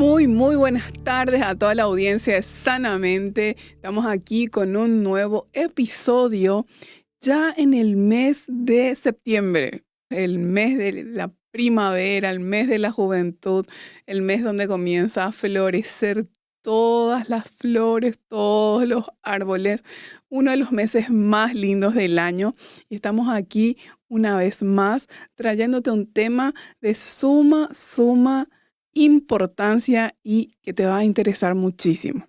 Muy buenas tardes a toda la audiencia de Sanamente. Estamos aquí con un nuevo episodio ya en el mes de septiembre, el mes de la primavera, el mes de la juventud, el mes donde comienza a florecer todas las flores, todos los árboles, uno de los meses más lindos del año. Y estamos aquí una vez más trayéndote un tema de suma importancia y que te va a interesar muchísimo.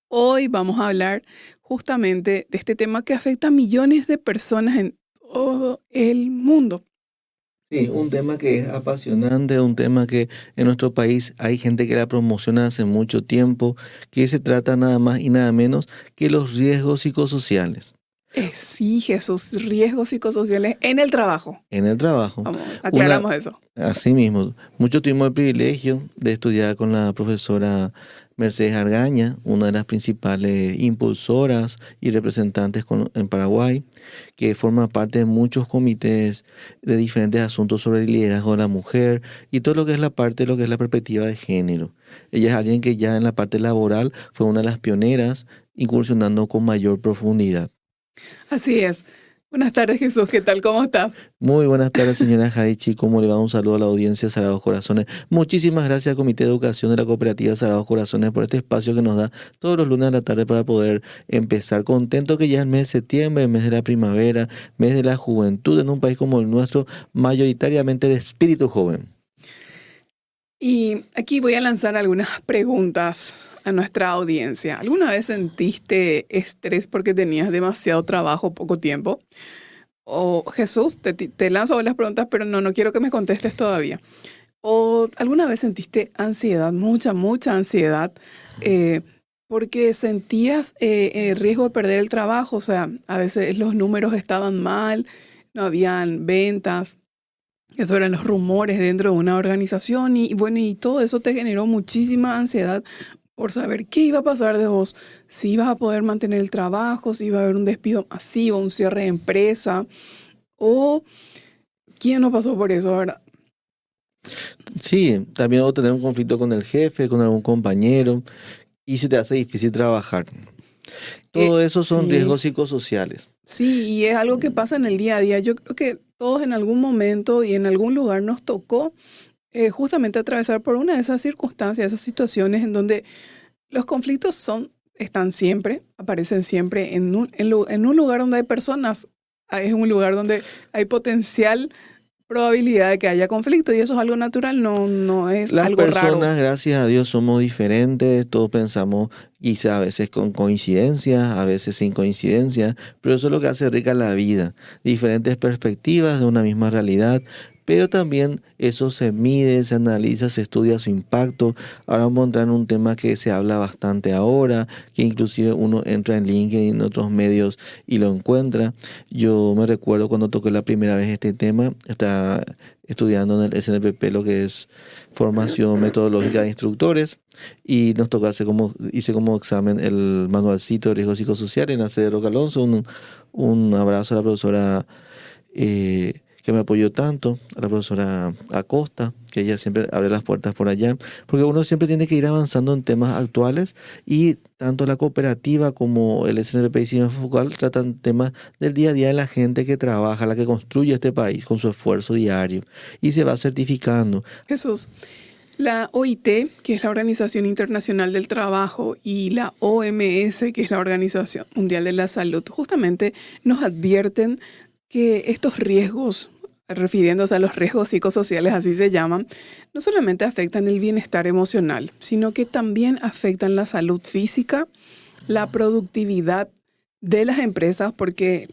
Hoy vamos a hablar justamente de este tema que afecta a millones de personas en todo el mundo. Sí, un tema que es apasionante, un tema que en nuestro país hay gente que la promociona hace mucho tiempo, que se trata nada más y nada menos que los riesgos psicosociales Sí, Jesús, riesgos psicosociales en el trabajo. en el trabajo. Vamos, aclaramos eso. Así mismo, muchos tuvimos el privilegio de estudiar con la profesora Mercedes Argaña, una de las principales impulsoras y representantes en Paraguay, que forma parte de muchos comités de diferentes asuntos sobre el liderazgo de la mujer y todo lo que es la parte de lo que es la perspectiva de género. Ella es alguien que ya en la parte laboral fue una de las pioneras, incursionando con mayor profundidad. Así es. Buenas tardes, Jesús. ¿Qué tal? ¿Cómo estás? Muy buenas tardes, señora Jaichi. ¿Cómo le va? Un saludo a la audiencia de Sagrados Corazones. Muchísimas gracias al Comité de Educación de la Cooperativa Sagrados Corazones por este espacio que nos da todos los lunes a la tarde para poder empezar. Contento que ya es el mes de septiembre, el mes de la primavera, mes de la juventud en un país como el nuestro, mayoritariamente de espíritu joven. Y aquí voy a lanzar algunas preguntas a nuestra audiencia. ¿Alguna vez sentiste estrés porque tenías demasiado trabajo, poco tiempo? O Jesús, te lanzo las preguntas, pero no quiero que me contestes todavía. ¿O alguna vez sentiste ansiedad, mucha ansiedad, porque sentías el riesgo de perder el trabajo? O sea, a veces los números estaban mal, no habían ventas. Eso eran los rumores dentro de una organización y bueno, y todo eso te generó muchísima ansiedad por saber qué iba a pasar de vos, si ibas a poder mantener el trabajo, si iba a haber un despido masivo, un cierre de empresa, o quién no pasó por eso, ¿verdad? Sí, también o tener un conflicto con el jefe, con algún compañero, y se te hace difícil trabajar. Todo eso son Sí, riesgos psicosociales. sí, y es algo que pasa en el día a día. Yo creo que todos en algún momento y en algún lugar nos tocó justamente atravesar por una de esas circunstancias, esas situaciones en donde los conflictos están siempre, aparecen siempre en un lugar donde hay personas, es un lugar donde hay potencial probabilidad de que haya conflicto y eso es algo natural, no es Las algo raro. personas, gracias a Dios, somos diferentes, todos pensamos quizá a veces con coincidencia, a veces sin coincidencia, pero eso es lo que hace rica la vida, diferentes perspectivas de una misma realidad, pero también eso se mide, se analiza, se estudia su impacto. Ahora vamos a entrar en un tema que se habla bastante ahora, que inclusive uno entra en LinkedIn, en otros medios y lo encuentra. Yo me recuerdo cuando toqué la primera vez este tema, estaba estudiando en el SNPP lo que es formación metodológica de instructores y nos tocó hice como examen el manualcito de riesgos psicosociales en la sede de Roca Alonso. Un abrazo a la profesora que me apoyó tanto, a la profesora Acosta, que ella siempre abre las puertas por allá, porque uno siempre tiene que ir avanzando en temas actuales y tanto la cooperativa como el SNPP y Cima Focal tratan temas del día a día de la gente que trabaja, la que construye este país con su esfuerzo diario y se va certificando. Jesús, la OIT, que es la Organización Internacional del Trabajo, y la OMS, que es la Organización Mundial de la Salud, justamente nos advierten que estos riesgos, refiriéndose a los riesgos psicosociales, así se llaman, no solamente afectan el bienestar emocional, sino que también afectan la salud física, la productividad de las empresas, porque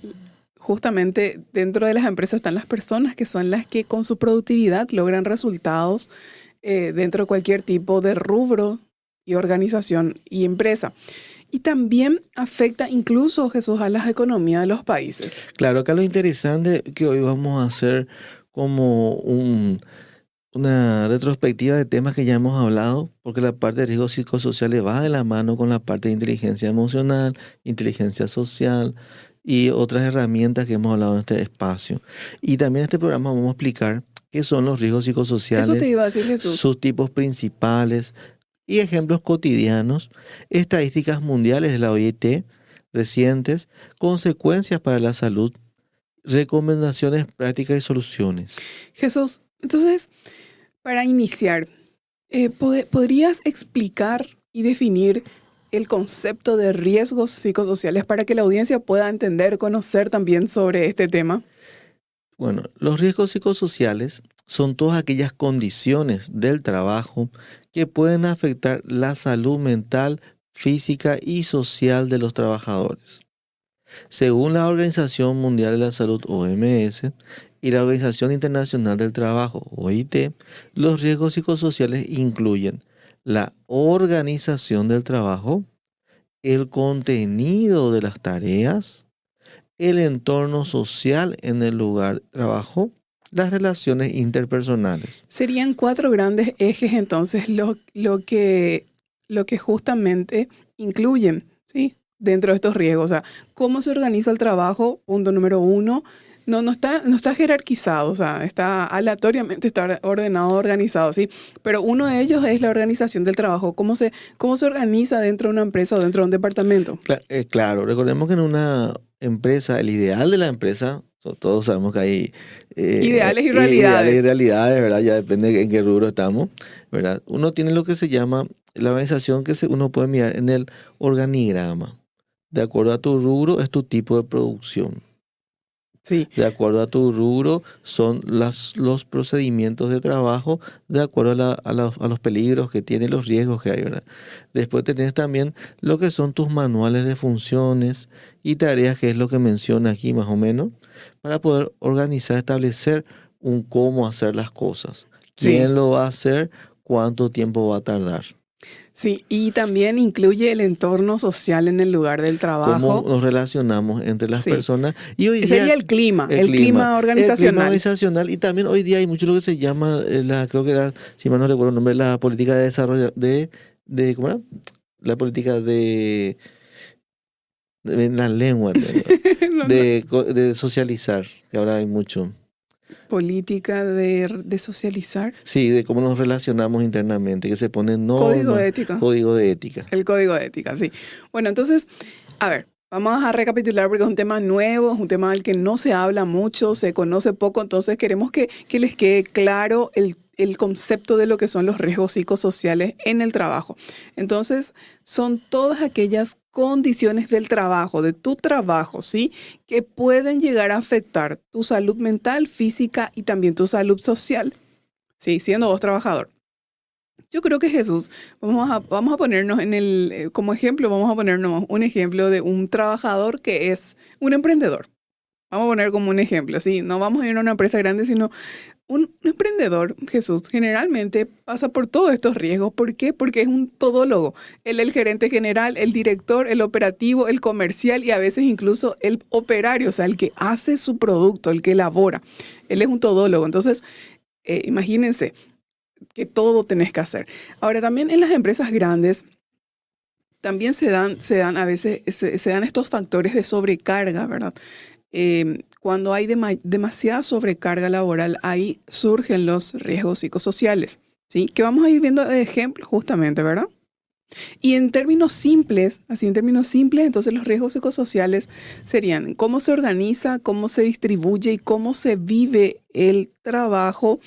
justamente dentro de las empresas están las personas que son las que con su productividad logran resultados dentro de cualquier tipo de rubro y organización y empresa. Y también afecta incluso, Jesús, a las economías de los países. Claro, acá lo interesante que hoy vamos a hacer como una retrospectiva de temas que ya hemos hablado, porque la parte de riesgos psicosociales va de la mano con la parte de inteligencia emocional, inteligencia social y otras herramientas que hemos hablado en este espacio. Y también en este programa vamos a explicar qué son los riesgos Eso te psicosociales, iba a decir Jesús. sus tipos principales y ejemplos cotidianos, estadísticas mundiales de la OIT recientes, consecuencias para la salud, recomendaciones prácticas y soluciones. Jesús, entonces, para iniciar, ¿podrías explicar y definir el concepto de riesgos psicosociales para que la audiencia pueda entender, conocer también sobre este tema? Bueno, los riesgos psicosociales son todas aquellas condiciones del trabajo que pueden afectar la salud mental, física y social de los trabajadores. Según la Organización Mundial de la Salud, OMS, y la Organización Internacional del Trabajo, OIT, los riesgos psicosociales incluyen la organización del trabajo, el contenido de las tareas, el entorno social en el lugar de trabajo, las relaciones interpersonales. Serían 4 grandes ejes entonces lo que justamente incluyen, ¿sí?, dentro de estos riesgos. O sea, cómo se organiza el trabajo, punto número 1. No está jerarquizado, o sea, está aleatoriamente, está ordenado, organizado, ¿sí? Pero uno de ellos es la organización del trabajo. ¿Cómo se organiza dentro de una empresa o dentro de un departamento? Claro, recordemos que en una empresa, el ideal de la empresa, todos sabemos que hay Ideales y ideales y realidades. realidades, ¿verdad? Ya depende en qué rubro estamos, ¿verdad? Uno tiene lo que se llama la organización uno puede mirar en el organigrama. De acuerdo a tu rubro es tu tipo de producción. Sí, De acuerdo a tu rubro son los procedimientos de trabajo, de acuerdo a los peligros que tiene, los riesgos que hay, ¿verdad? Después tenés también lo que son tus manuales de funciones y tareas, que es lo que menciona aquí más o menos, para poder organizar, establecer un cómo hacer las cosas. sí. ¿Quién lo va a hacer? ¿Cuánto tiempo va a tardar? Sí, y también incluye el entorno social en el lugar del ¿Cómo trabajo. nos relacionamos entre las Sí, personas? Y hoy sería día el clima el clima organizacional. organizacional, y también hoy día hay mucho lo que se llama, creo que era, si mal no recuerdo el nombre, la política de desarrollo, ¿cómo era? La política en la lengua, No, no. de socializar, que ahora hay mucho. Política de socializar. Sí, de cómo nos relacionamos internamente, que se ponen Código normas, de ética. código de ética. El código de ética, sí. Bueno, entonces, a ver, vamos a recapitular porque es un tema nuevo, es un tema del que no se habla mucho, se conoce poco, entonces queremos que les quede claro el concepto de lo que son los riesgos psicosociales en el trabajo. Entonces, son todas aquellas condiciones del trabajo, de tu trabajo, ¿sí?, que pueden llegar a afectar tu salud mental, física y también tu salud social, ¿sí?, siendo vos trabajador. Yo creo que Jesús, vamos a ponernos como ejemplo, vamos a ponernos un ejemplo de un trabajador que es un emprendedor. Vamos a poner como un ejemplo, ¿sí? No vamos a ir a una empresa grande, sino un emprendedor, Jesús, generalmente pasa por todos estos riesgos. ¿Por qué? Porque es un todólogo. Él es el gerente general, el director, el operativo, el comercial y a veces incluso el operario, o sea, el que hace su producto, el que elabora. Él es un todólogo. Entonces, imagínense que todo tenés que hacer. Ahora, también en las empresas grandes, también se dan a veces, se dan estos factores de sobrecarga, ¿verdad? Cuando hay demasiada sobrecarga laboral, ahí surgen los riesgos psicosociales, ¿sí? Que vamos a ir viendo de ejemplo justamente, ¿verdad? Y en términos simples, entonces los riesgos psicosociales serían cómo se organiza, cómo se distribuye y cómo se vive el trabajo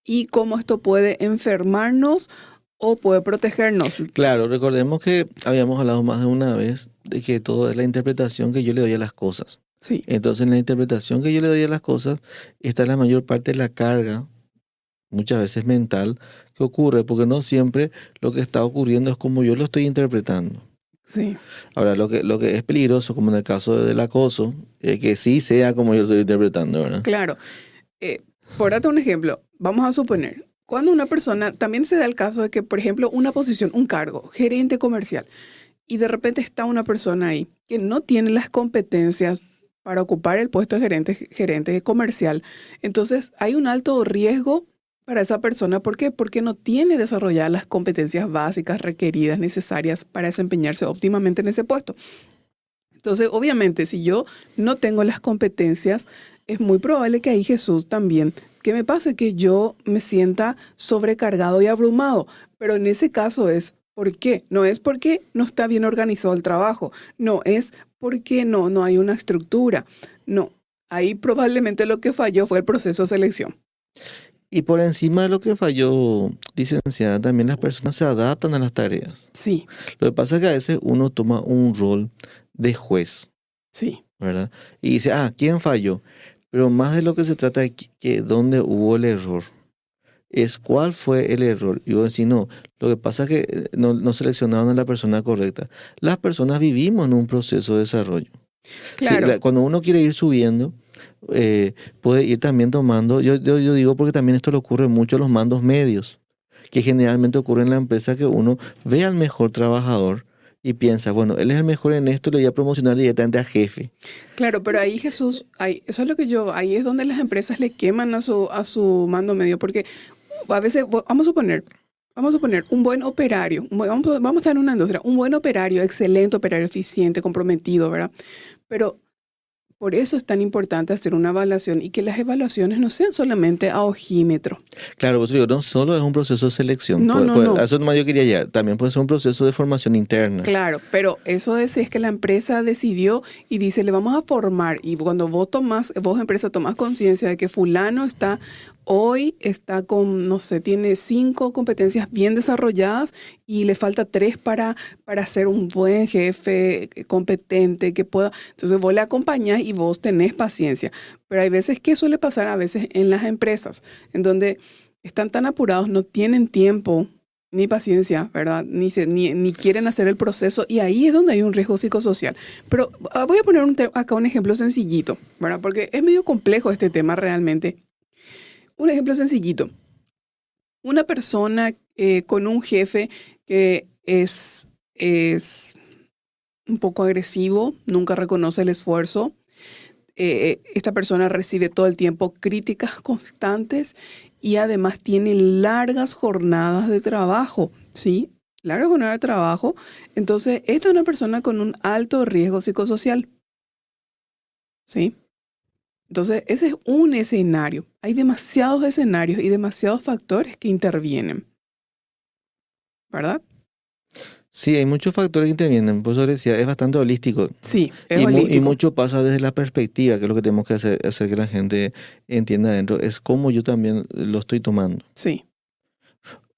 y cómo esto puede enfermarnos o puede protegernos. Claro, recordemos que habíamos hablado más de una vez de que todo es la interpretación que yo le doy a las cosas. Sí, Entonces, en la interpretación que yo le doy a las cosas está la mayor parte de la carga, muchas veces mental, que ocurre, porque no siempre lo que está ocurriendo es como yo lo estoy interpretando. sí, Ahora, lo que es peligroso, como en el caso del acoso, es que sí sea como yo lo estoy interpretando, ¿verdad? claro. Por darte un ejemplo, vamos a suponer, cuando una persona, también se da el caso de que, por ejemplo, una posición, un cargo, gerente comercial, y de repente está una persona ahí que no tiene las competencias para ocupar el puesto de gerente comercial, entonces hay un alto riesgo para esa persona. ¿Por qué? Porque no tiene desarrolladas las competencias básicas requeridas, necesarias para desempeñarse óptimamente en ese puesto. Entonces, obviamente, si yo no tengo las competencias, es muy probable que ahí Jesús también, que me pase que yo me sienta sobrecargado y abrumado, pero en ese caso es, ¿por qué? No es porque no está bien organizado el trabajo, no es porque no hay una estructura, no, ahí probablemente lo que falló fue el proceso de selección. Y por encima de lo que falló, licenciada, también las personas se adaptan a las tareas. Sí, Lo que pasa es que a veces uno toma un rol de juez, sí, ¿verdad? Y dice, ¿quién falló? Pero más de lo que se trata de que dónde hubo el error, es cuál fue el error. Y vos decís, no, lo que pasa es que no seleccionaron a la persona correcta. Las personas vivimos en un proceso de desarrollo. Sí, claro. cuando uno quiere ir subiendo, puede ir también tomando, yo digo porque también esto le ocurre mucho a los mandos medios, que generalmente ocurre en la empresa que uno ve al mejor trabajador y piensa, bueno, él es el mejor en esto, le voy a promocionar directamente a jefe. Claro, pero ahí Jesús, ahí, eso es lo que ahí es donde las empresas le queman a su mando medio, porque a veces, vamos a suponer un buen operario, vamos a estar en una industria, un buen operario, excelente operario, eficiente, comprometido, ¿verdad? Pero por eso es tan importante hacer una evaluación y que las evaluaciones no sean solamente a ojímetro. Claro, pues digo, no solo es un proceso de selección, No, no, a no. eso nomás yo quería llegar, también puede ser un proceso de formación interna. Claro, pero eso es si es que la empresa decidió y dice, le vamos a formar. Y cuando vos empresa tomás conciencia de que fulano hoy está con, no sé, tiene 5 competencias bien desarrolladas y le falta 3 para ser un buen jefe competente que pueda. Entonces vos le acompañás y vos tenés paciencia. Pero hay veces que suele pasar a veces en las empresas, en donde están tan apurados, no tienen tiempo ni paciencia, ¿verdad? Ni quieren hacer el proceso y ahí es donde hay un riesgo psicosocial. Pero voy a poner acá un ejemplo sencillito, ¿verdad? Porque es medio complejo este tema realmente. Un ejemplo sencillito. Una persona con un jefe que es un poco agresivo, nunca reconoce el esfuerzo. Esta persona recibe todo el tiempo críticas constantes y además tiene largas jornadas de trabajo, ¿sí? Largas jornadas de trabajo. Entonces, esta es una persona con un alto riesgo psicosocial, ¿sí? Entonces, ese es un escenario. Hay demasiados escenarios y demasiados factores que intervienen, ¿verdad? Sí, hay muchos factores que intervienen, por eso decía, es bastante holístico. Sí, es Y holístico. mucho pasa desde la perspectiva, que es lo que tenemos que hacer que la gente entienda adentro, es cómo yo también lo estoy tomando. Sí,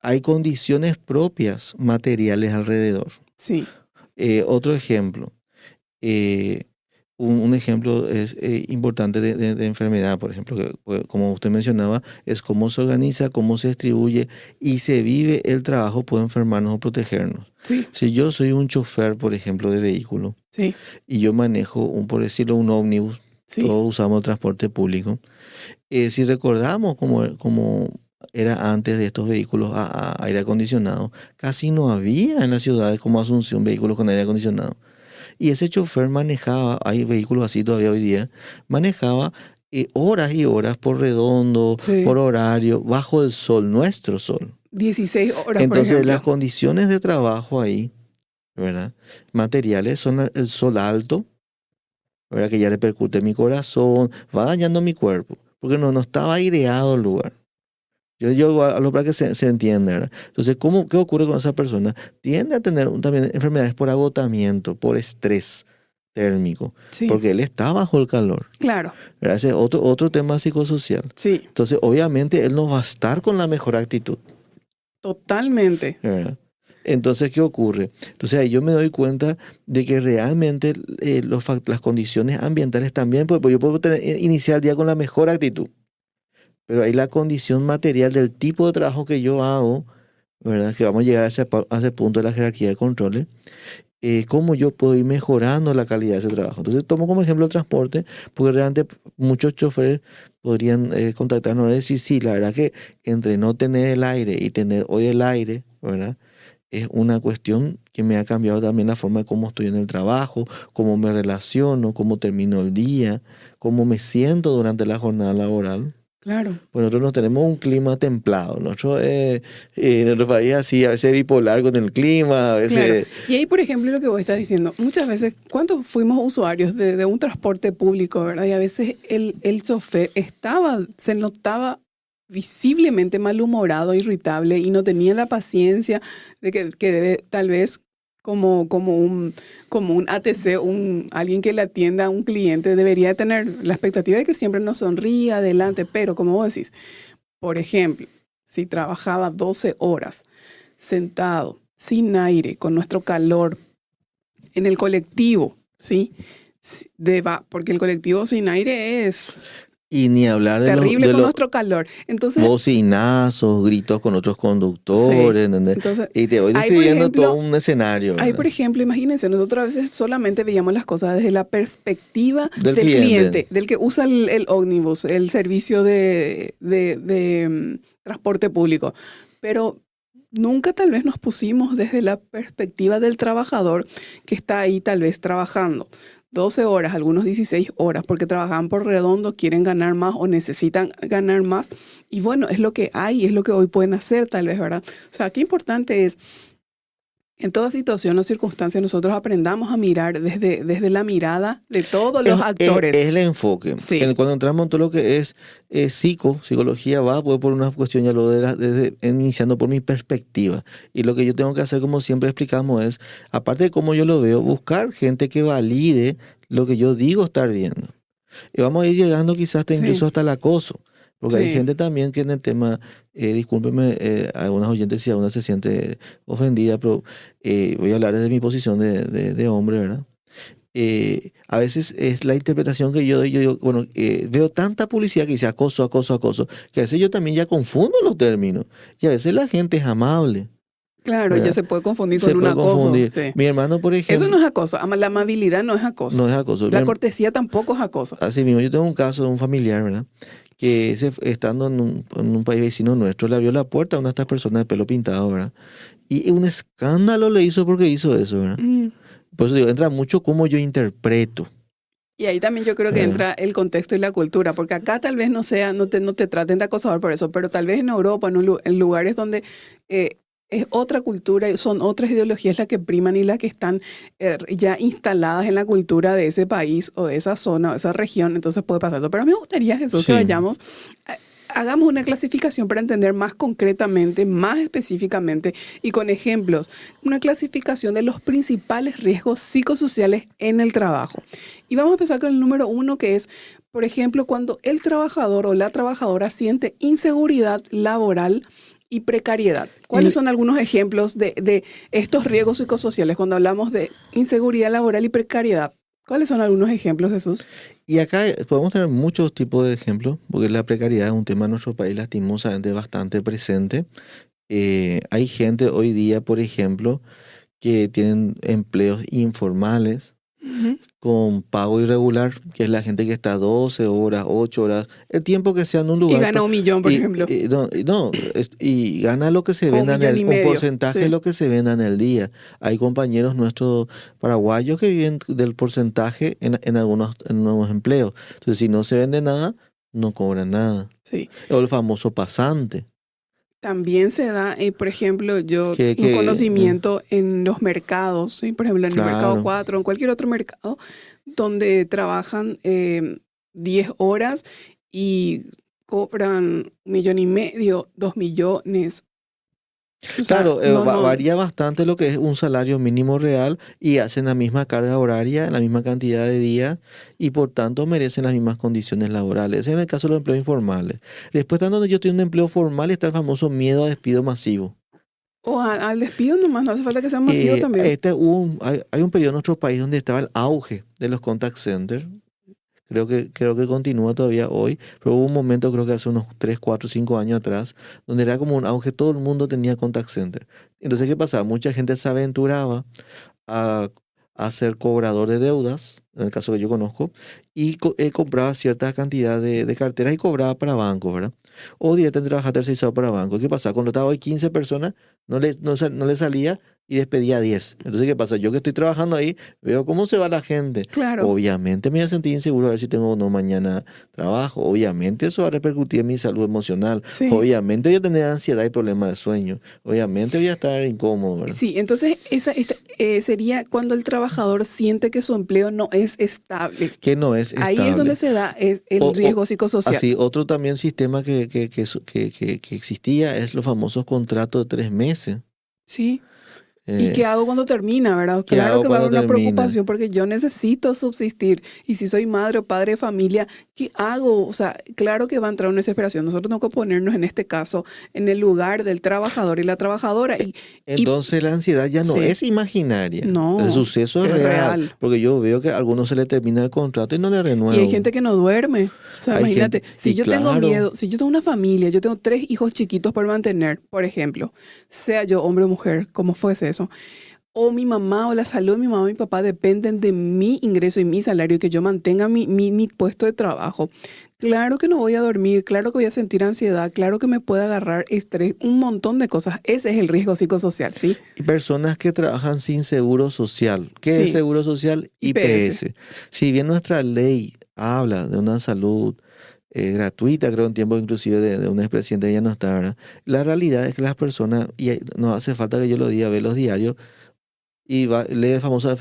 Hay condiciones propias materiales alrededor. sí, Otro ejemplo, eh, un ejemplo es importante de enfermedad, por ejemplo, que, como usted mencionaba, es cómo se organiza, cómo se distribuye y se vive el trabajo, puede enfermarnos o protegernos. sí, Si yo soy un chofer, por ejemplo, de vehículo, sí, y yo manejo, por decirlo, un ómnibus, sí, todos usamos transporte público. Si recordamos cómo era antes de estos vehículos a aire acondicionado, casi no había en las ciudades como Asunción vehículos con aire acondicionado. Y ese chofer manejaba, hay vehículos así todavía hoy día, manejaba horas y horas por redondo, sí. por horario, bajo el sol, nuestro sol. 16 horas, por Entonces las ejemplo. condiciones de trabajo ahí, ¿verdad? Materiales son el sol alto, ¿verdad? Que ya repercute en mi corazón, va dañando mi cuerpo, porque no estaba aireado el lugar. Yo hablo para que se entienda, ¿verdad? Entonces, ¿qué ocurre con esa persona? Tiende a tener también enfermedades por agotamiento, por estrés térmico, Sí, porque él está bajo el calor, claro, ¿verdad? Ese es otro tema psicosocial. sí, Entonces, obviamente, él no va a estar con la mejor actitud, totalmente. ¿verdad? Entonces, ¿qué ocurre? Entonces, ahí yo me doy cuenta de que realmente las condiciones ambientales también, pues yo puedo iniciar el día con la mejor actitud, pero ahí la condición material del tipo de trabajo que yo hago, ¿verdad? Que vamos a llegar a ese punto de la jerarquía de controles, cómo yo puedo ir mejorando la calidad de ese trabajo. Entonces, tomo como ejemplo el transporte, porque realmente muchos choferes podrían contactarnos y decir, sí, la verdad que entre no tener el aire y tener hoy el aire, ¿verdad? Es una cuestión que me ha cambiado también la forma de cómo estoy en el trabajo, cómo me relaciono, cómo termino el día, cómo me siento durante la jornada laboral. Claro, Pues nosotros no tenemos un clima templado. Nosotros, en nuestro país así, a veces bipolar con el clima, a claro. veces... Y ahí, por ejemplo, lo que vos estás diciendo, muchas veces, ¿cuántos fuimos usuarios de un transporte público, verdad? Y a veces el chofer se notaba visiblemente malhumorado, irritable y no tenía la paciencia de que debe, tal vez como un ATC, alguien que le atienda a un cliente, debería tener la expectativa de que siempre nos sonría adelante, pero como vos decís, por ejemplo, si trabajaba 12 horas sentado, sin aire, con nuestro calor, en el colectivo, ¿sí? Porque el colectivo sin aire es Y ni hablar terrible de con los nuestro calor. Entonces, bocinazos, gritos con otros sí. conductores, ¿entendés? Entonces, Y te voy hay, por describiendo todo ejemplo, un escenario, ¿verdad? imagínense, nosotros a veces solamente veíamos las cosas desde la perspectiva Del del cliente. cliente, del que usa el ómnibus, el servicio de transporte público. Pero nunca tal vez nos pusimos desde la perspectiva del trabajador que está ahí tal vez trabajando 12 horas, algunos 16 horas, porque trabajan por redondo, quieren ganar más o necesitan ganar más. Y bueno, es lo que hay, es lo que hoy pueden hacer tal vez, ¿verdad? O sea, qué importante es en toda situación o circunstancia nosotros aprendamos a mirar desde la mirada de todos los Es actores. el enfoque. Sí, Cuando entramos en todo lo que es psicología, va pues por una cuestión, ya lo iniciando por mi perspectiva. Y lo que yo tengo que hacer, como siempre explicamos, es, aparte de cómo yo lo veo, buscar gente que valide lo que yo digo estar viendo. Y vamos a ir llegando quizás hasta sí, incluso hasta el acoso. Porque hay sí, gente también que en el tema, discúlpeme, algunas oyentes si alguna se siente ofendida, pero voy a hablar desde mi posición de hombre, ¿verdad? A veces es la interpretación que yo doy, yo digo, bueno, veo tanta publicidad que dice acoso, acoso, acoso, que a veces yo también ya confundo los términos. Y a veces la gente es amable, claro, ya ¿verdad? se puede confundir Se con un puede acoso. confundir. Sí. Mi hermano, por Eso no ejemplo, es acoso, la amabilidad no es acoso. no es acoso. La cortesía tampoco es acoso. Así mismo, yo tengo un caso de un familiar, ¿verdad? Que estando en un país vecino nuestro, le abrió la puerta a una de estas personas de pelo pintado, ¿verdad? Y un escándalo le hizo porque hizo eso, ¿verdad? Mm. Por eso digo, entra mucho cómo yo interpreto, Y ahí también yo creo que ¿verdad? entra el contexto y la cultura, porque acá tal vez no te traten de acosador por eso, pero tal vez en Europa, en lugares donde es otra cultura y son otras ideologías las que priman y las que están ya instaladas en la cultura de ese país o de esa zona o de esa región, entonces puede pasar eso. Pero a mí me gustaría, Jesús, que Sí. vayamos, hagamos una clasificación para entender más concretamente, más específicamente y con ejemplos, una clasificación de los principales riesgos psicosociales en el trabajo. Y vamos a empezar con el número 1, que es, por ejemplo, cuando el trabajador o la trabajadora siente inseguridad laboral y precariedad. ¿Cuáles Y, son algunos ejemplos de estos riesgos psicosociales cuando hablamos de inseguridad laboral y precariedad? ¿Cuáles son algunos ejemplos, Jesús? y acá podemos tener muchos tipos de ejemplos, porque la precariedad es un tema en nuestro país lastimosamente bastante presente. Hay gente hoy día, por ejemplo, que tienen empleos informales Ujú. con pago irregular, que es la gente que está 12 horas, 8 horas, el tiempo que sea en un Y lugar. gana 1 millón, por ejemplo, Y gana lo que se o un venda millón y un medio. porcentaje de Sí. lo que se venda en el día. Hay compañeros nuestros paraguayos que viven del porcentaje en algunos empleos. Entonces, si no se vende nada, no cobran nada. Sí. O el famoso pasante, También se da, por ejemplo, yo que, un que eh, conocimiento en los mercados, ¿sí? Por ejemplo, en el mercado claro. 4 en cualquier otro mercado, donde trabajan 10 horas y cobran 1,5 millones, 2 millones. O sea, Claro, no, no, varía bastante lo que es un salario mínimo real y hacen la misma carga horaria, la misma cantidad de días y por tanto merecen las mismas condiciones laborales. Ese es en el caso de los empleos informales. Después, están donde yo estoy en un empleo formal, está el famoso miedo a despido masivo. o al despido nomás, no hace falta que sea masivo también. Hay un periodo en nuestro país donde estaba el auge de los contact centers. Creo que continúa todavía hoy, pero hubo un momento, creo que hace unos 3 4 5 años atrás, donde era como un auge, todo el mundo tenía contact center. Entonces, ¿qué pasaba? Mucha gente se aventuraba a, a ser cobrador de deudas, en el caso que yo conozco, y compraba cierta cantidad de carteras y cobraba para bancos, ¿verdad? O directamente trabajaba tercerizado para bancos. ¿Qué pasaba? Contrataba hoy 15 personas, no le salía y despedí a 10. Entonces, ¿qué pasa? Yo que estoy trabajando ahí, veo cómo se va la gente. Claro, Obviamente me voy a sentir inseguro a ver si tengo o no mañana trabajo. Obviamente eso va a repercutir en mi salud emocional. sí. Obviamente voy a tener ansiedad y problemas de sueño. Obviamente voy a estar incómodo, ¿verdad? Sí, entonces sería cuando el trabajador siente que su empleo no es estable. Que no es Ahí es donde estable. se da el O, riesgo psicosocial. así, otro también sistema que existía es los famosos contratos de 3 meses. Sí. ¿Y Eh, qué hago cuando termina, verdad? ¿Qué Claro hago que va a cuando haber una termina? preocupación porque yo necesito subsistir. Y si soy madre o padre de familia, ¿qué hago? O sea, claro que va a entrar una desesperación. Nosotros tenemos que ponernos en este caso en el lugar del trabajador y la trabajadora. Y Entonces la ansiedad ya no sí, es imaginaria. El no, suceso es es real, real. porque yo veo que a algunos se le termina el contrato y no le Y hay renuevo. gente que no duerme. O sea, Hay gente, imagínate, si y yo tengo claro, miedo, si yo tengo una familia, yo tengo 3 hijos chiquitos por mantener, por ejemplo, sea yo hombre o mujer, como fuese eso, o mi mamá o la salud de mi mamá o mi papá dependen de mi ingreso y mi salario y que yo mantenga mi puesto de trabajo. Claro que no voy a dormir, claro que voy a sentir ansiedad, claro que me puede agarrar estrés, un montón de cosas. Ese es el riesgo psicosocial, ¿sí? y personas que trabajan sin seguro social. ¿Qué es Sí, seguro social? IPS. IPS. Si bien nuestra ley habla de una salud gratuita, creo en tiempo inclusive de un expresidente, ya no está, ¿verdad? La realidad es que las personas, no hace falta que yo lo diga, ve los diarios y lee famosa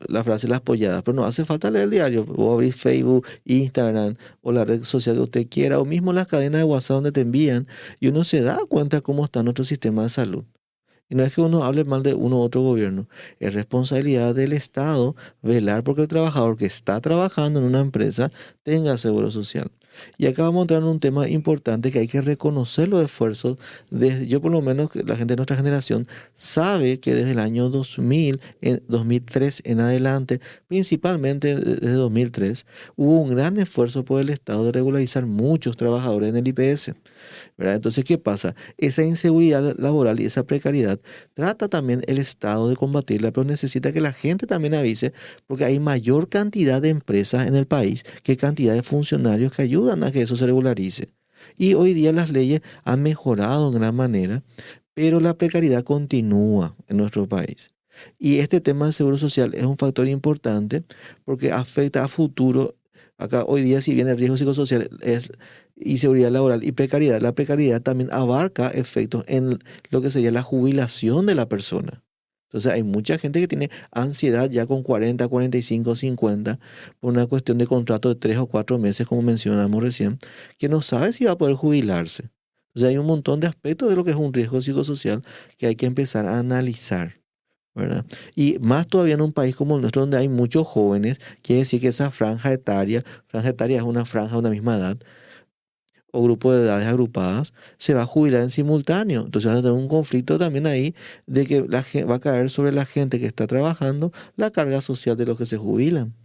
la frase las polladas, pero no hace falta leer el diario, o abrir Facebook, Instagram o la red social que usted quiera, o mismo las cadenas de WhatsApp donde te envían, y uno se da cuenta cómo está nuestro sistema de salud. Y no es que uno hable mal de uno u otro gobierno, es responsabilidad del Estado velar porque el trabajador que está trabajando en una empresa tenga seguro social. Y acá vamos a entrar en un tema importante que hay que reconocer los esfuerzos. Yo por lo menos, que la gente de nuestra generación sabe que desde el año 2000, 2003 en adelante, principalmente desde 2003, hubo un gran esfuerzo por el Estado de regularizar muchos trabajadores en el IPS. ¿Verdad? Entonces, ¿qué pasa? Esa inseguridad laboral y esa precariedad trata también el Estado de combatirla, pero necesita que la gente también avise, porque hay mayor cantidad de empresas en el país que cantidad de funcionarios que ayudan a que eso se regularice. Y hoy día las leyes han mejorado en gran manera, pero la precariedad continúa en nuestro país. Y este tema del seguro social es un factor importante porque afecta a futuro. Acá hoy día, si bien el riesgo psicosocial es inseguridad laboral y precariedad, la precariedad también abarca efectos en lo que sería la jubilación de la persona. Entonces hay mucha gente que tiene ansiedad ya con 40, 45, 50 por una cuestión de contrato de 3 o 4 meses, como mencionamos recién, que no sabe si va a poder jubilarse. O sea, hay un montón de aspectos de lo que es un riesgo psicosocial que hay que empezar a analizar, ¿verdad? Y más todavía en un país como el nuestro, donde hay muchos jóvenes, quiere decir que esa franja etaria es una franja de una misma edad, o grupo de edades agrupadas, se va a jubilar en simultáneo. Entonces va a tener un conflicto también ahí de que va a caer sobre la gente que está trabajando la carga social de los que se jubilan.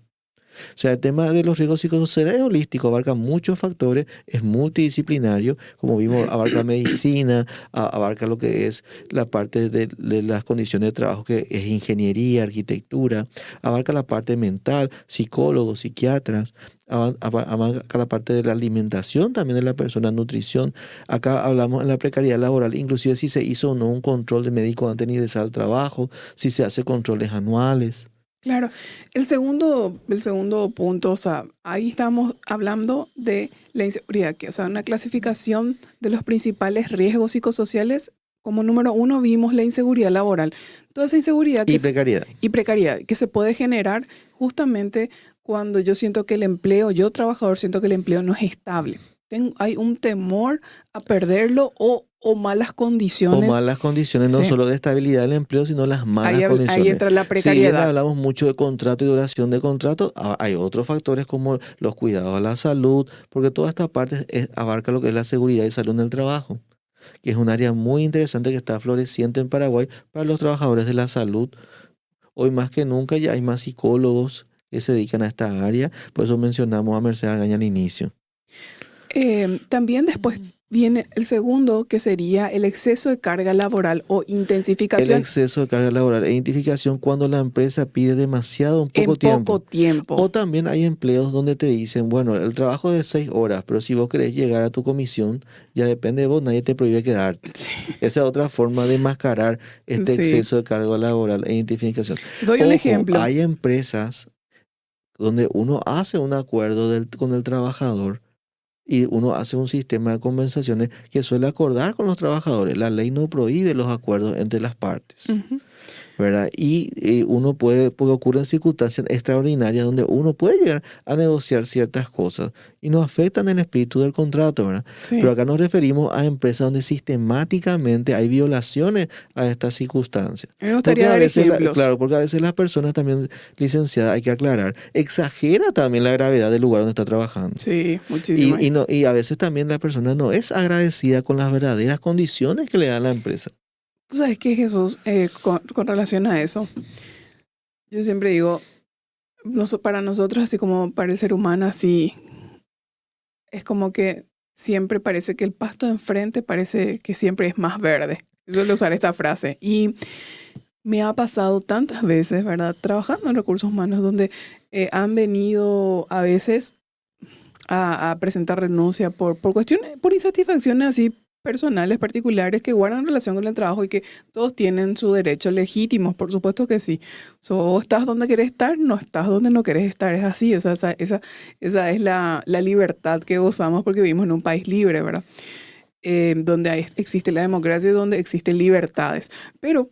O sea, el tema de los riesgos psicosociales es holístico, abarca muchos factores, es multidisciplinario, como vimos, abarca medicina, abarca lo que es la parte de las condiciones de trabajo, que es ingeniería, arquitectura, abarca la parte mental, psicólogos, psiquiatras, abarca la parte de la alimentación también de la persona, nutrición. Acá hablamos en la precariedad laboral, inclusive si se hizo o no un control de médico antes de ingresar al trabajo, si se hace controles anuales. Claro. El segundo punto, o sea, ahí estamos hablando de la inseguridad, o sea, una clasificación de los principales riesgos psicosociales. Como número uno vimos la inseguridad laboral. Toda esa inseguridad Y precariedad. y precariedad que se puede generar justamente cuando yo siento que el empleo, yo trabajador siento que el empleo no es estable. Hay un temor a perderlo o malas O condiciones. malas condiciones, no Sí, solo de estabilidad del empleo, sino las malas ahí condiciones. entra la Si bien precariedad. hablamos mucho de contrato y duración de contrato, hay otros factores como los cuidados a la salud, porque toda esta parte abarca lo que es la seguridad y salud en el trabajo, que es un área muy interesante que está floreciente en Paraguay para los trabajadores de la salud. Hoy más que nunca ya hay más psicólogos que se dedican a esta área, por eso mencionamos a Mercedes Argaña al inicio. También después viene el segundo, que sería el exceso de carga laboral o El intensificación exceso de carga laboral e identificación cuando la empresa pide demasiado en en poco poco tiempo. tiempo. O también hay empleos donde te dicen, bueno, el trabajo es de 6 horas, pero si vos querés llegar a tu comisión, ya depende de vos, nadie te prohíbe quedarte. Esa es otra forma de mascarar este Sí. exceso de carga laboral e identificación. Doy un Ojo, ejemplo. hay empresas donde uno hace un acuerdo con el trabajador y uno hace un sistema de compensaciones que suele acordar con los trabajadores. La ley no prohíbe los acuerdos entre las partes, Ujú. ¿verdad? Y uno puede, porque ocurren circunstancias extraordinarias donde uno puede llegar a negociar ciertas cosas y no afectan el espíritu del contrato, ¿verdad? Pero Sí. acá nos referimos a empresas donde sistemáticamente hay violaciones a estas circunstancias. Me Porque gustaría a dar veces, ejemplos. claro, porque a veces las personas también, licenciadas, hay que aclarar, exagera también la gravedad del lugar donde está trabajando. Sí, muchísimo. Y a veces también la persona no es agradecida con las verdaderas condiciones que le da la empresa. Pues sabes que Jesús, con relación a eso, yo siempre digo, para nosotros, así como para el ser humano, así es como que siempre parece que el pasto de enfrente parece que siempre es más verde. Yo suelo usar esta frase. Y me ha pasado tantas veces, ¿verdad? Trabajando en recursos humanos, donde han venido a veces a presentar renuncia por cuestiones, por insatisfacciones así personales, particulares, que guardan relación con el trabajo y que todos tienen su derecho legítimos, por supuesto que sí. O estás donde querés estar, no estás donde no querés estar, es así. O sea, esa es la libertad que gozamos porque vivimos en un país libre, ¿verdad? Donde existe la democracia y donde existen libertades. Pero,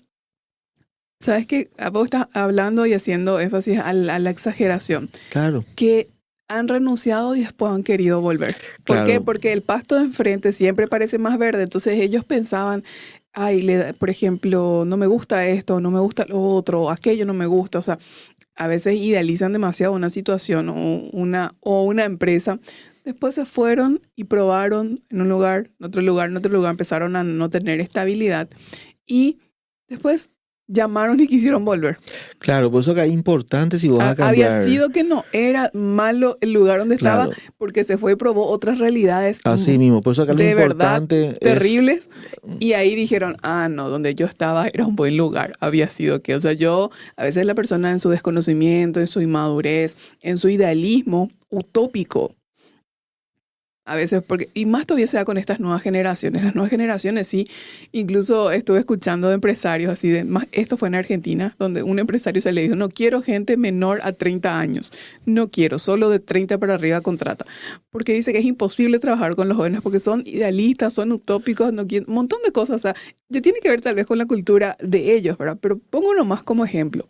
¿sabes qué? Vos estás hablando y haciendo énfasis a la exageración Claro, que han renunciado y después han querido volver. ¿Por qué? claro. Porque el pasto de enfrente siempre parece más verde. Entonces ellos pensaban, ay, por ejemplo, no me gusta esto, no me gusta lo otro, aquello no me gusta. O sea, a veces idealizan demasiado una situación o una empresa. Después se fueron y probaron en un lugar, en otro lugar, en otro lugar, empezaron a no tener estabilidad y después llamaron y quisieron volver. Claro, por eso que es importante si vas a Había cambiar. sido que no era malo el lugar donde estaba Claro, porque se fue y probó otras realidades así mismo. Por eso acá lo de verdad importante es, terribles y ahí dijeron, ah, no, donde yo estaba era un buen lugar, había sido que, o sea, a veces la persona en su desconocimiento, en su inmadurez, en su idealismo utópico, a veces, porque, y más todavía se da con estas nuevas generaciones. Las nuevas generaciones, sí, incluso estuve escuchando de empresarios así esto fue en Argentina, donde un empresario se le dijo, no quiero gente menor a 30 años, no quiero, solo de 30 para arriba contrata. Porque dice que es imposible trabajar con los jóvenes porque son idealistas, son utópicos, no quieren, un montón de cosas. O sea, ya tiene que ver tal vez con la cultura de ellos, ¿verdad? Pero pongo uno más como ejemplo.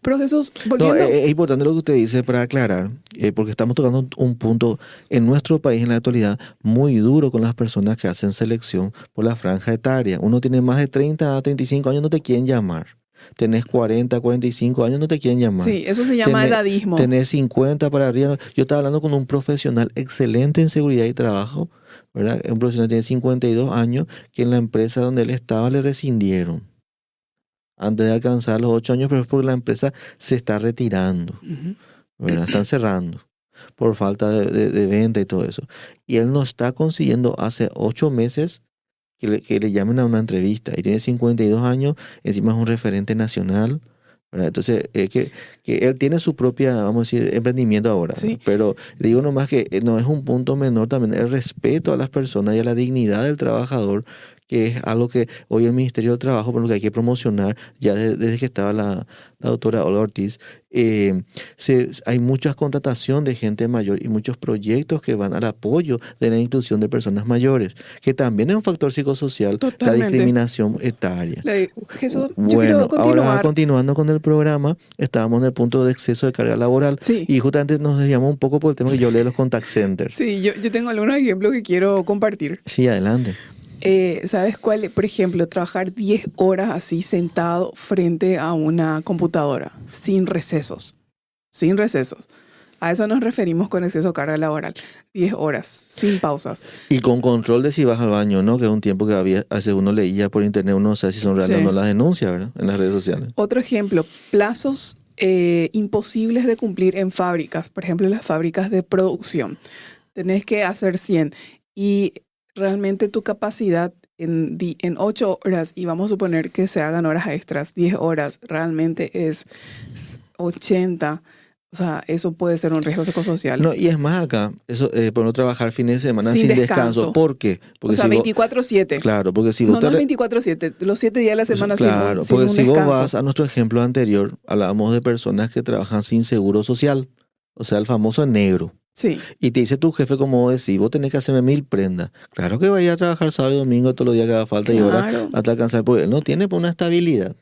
Pero Jesús, no, volviendo, es importante lo que usted dice para aclarar, porque estamos tocando un punto en nuestro país en la actualidad muy duro con las personas que hacen selección por la franja etaria. Uno tiene más de 30 a 35 años, no te quieren llamar. Tenés 40, 45 años, no te quieren llamar. sí, eso se llama Tenés, edadismo. tenés 50 para arriba. Yo estaba hablando con un profesional excelente en seguridad y trabajo, ¿verdad? Un profesional que tiene 52 años, que en la empresa donde él estaba le rescindieron antes de alcanzar los 8 años, pero es porque la empresa se está retirando, Ujú. ¿verdad? Están cerrando por falta de venta y todo eso. Y él no está consiguiendo hace 8 meses que le llamen a una entrevista. Y tiene 52 años, encima es un referente nacional, ¿verdad? Entonces, que él tiene su propia, vamos a decir, emprendimiento ahora, ¿verdad? Sí, Pero digo nomás que no es un punto menor también el respeto a las personas y a la dignidad del trabajador, que es algo que hoy el Ministerio del Trabajo, por lo que hay que promocionar, ya desde que estaba la doctora Olga Ortiz, hay mucha contratación de gente mayor y muchos proyectos que van al apoyo de la inclusión de personas mayores, que también es un factor psicosocial, la totalmente. discriminación etaria. Jesús, yo quiero Bueno, ahora continuar. continuando con el programa, estábamos en el punto de exceso de carga laboral Sí, y justamente nos desviamos un poco por el tema que yo leo de los contact centers. sí, yo tengo algunos ejemplos que quiero compartir. Sí, adelante. ¿Sabes cuál? Por ejemplo, trabajar 10 horas así sentado frente a una computadora, sin recesos, sin recesos. A eso nos referimos con exceso de carga laboral. 10 horas, sin pausas. Y con control de si vas al baño, ¿no? Que es un tiempo que había, hace uno leía por internet, uno no sabe si son reales o no Sí. las denuncias, ¿verdad? En las redes sociales. Otro ejemplo, plazos imposibles de cumplir en fábricas. Por ejemplo, las fábricas de producción. Tenés que hacer 100. Y realmente tu capacidad en 8 horas, y vamos a suponer que se hagan horas extras, 10 horas, realmente es 80. O sea, eso puede ser un riesgo psicosocial. No, y es más acá, eso, por no trabajar fines de semana Sin sin descanso. descanso. ¿Por qué? O Porque sea, si vos, 24/7. claro, porque si vos No, te no es re- 24/7, los 7 días de la semana claro, sin porque un si vos descanso. vas a nuestro ejemplo anterior, hablábamos de personas que trabajan sin seguro social, o sea, el famoso negro. Sí, Y te dice tu jefe, como vos decís, vos tenés que hacerme 1000 prendas. Claro que vaya a trabajar sábado y domingo todos los días que haga falta y ahora claro. hasta alcanzar, porque él no tiene por una estabilidad.